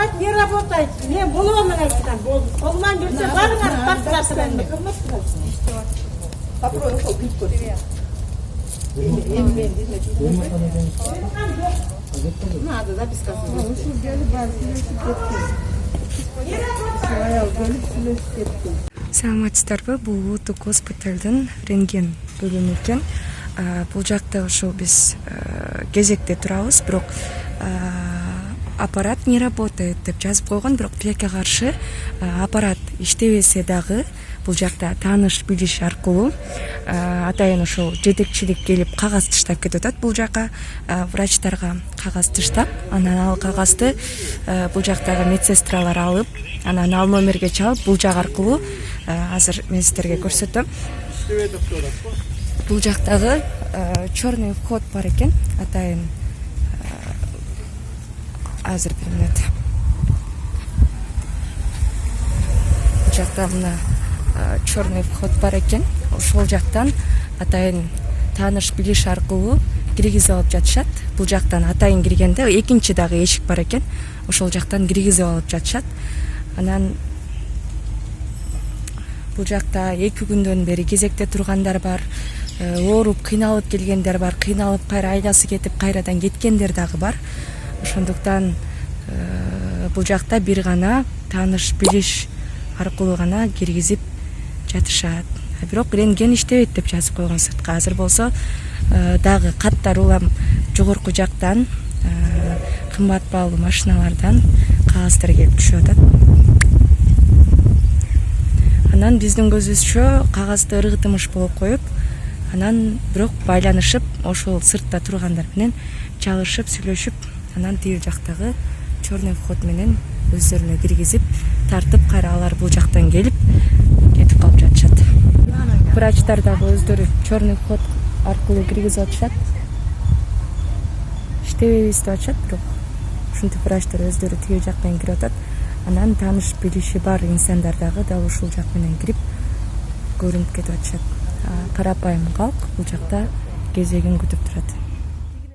аппарат не работает. Не было мен айтам. Колуман жүрсе барыңар, тартасыңар. Попробуй кылып көрсө. Надо записаться. Саламатсыздарбы? Бул улуттук госпиталдын рентген бөлүмү экен. Бул жакта ошо биз кезекте турабыз, бирок аппарат не работает деп жазып койгон, бирок тилекке каршы аппарат иштебесе дагы бул жакта тааныш билиш аркылуу атайын ошол жетекчилик келип кагаз тыштап кетип атат. Бул жака врачтарга кагаз тыштап, анан ал кагазды бул жактагы медсестралар алып, анан ал номерге чалып, бул жак аркылуу азыр мен сиздерге көрсөтөм. Бул жактагы черный вход бар экен, атайын азыр бир мүнөт. Бул жакта мына черный вход бар экен. Ошол жактан атайын тааныш билиш аркылуу киргизип алып жатышат. Бул жактан атайын киргенде экинчи дагы эшик бар экен. Ошол жактан киргизип алып жатышат. Анан бул жакта 2 күндөн бери кезекте тургандар бар, ооруп кыйналып келгендер бар, кыйналып кайра айласы кетип кайрадан кеткендер дагы бар. Ошондуктан бул жакта бир гана тааныш билиш аркылуу гана киргизип жатышат. Бирок рентген иштебейт деп жазып койгон сыртка. Азыр болсо дагы каттар улам жогорку жактан кымбат баалуу машиналардан кагаздар келип түшүп атат. Анан биздин көзүбүзчө кагазды ыргытымыш болуп коюп, анан бирок байланышып, ошол сыртта тургандар менен чалышып, сүйлөшүп, анан тиги жактагы черный вход менен өздөрүнө киргизип, тартып, кайра алар бул жактан келип кетип калып жатышат. Врачтар дагы өздөрү черный вход аркылуу киргизип атышат. Иштебейбиз деп атышат, бирок ушинтип врачтар өздөрү тиги жактан кирип атат. Анан тааныш билиши бар инсандар дагы дал ушул жак менен кирип көрүнүп кетип атышат. Карапайым калк бул жакта кезегин күтүп турат.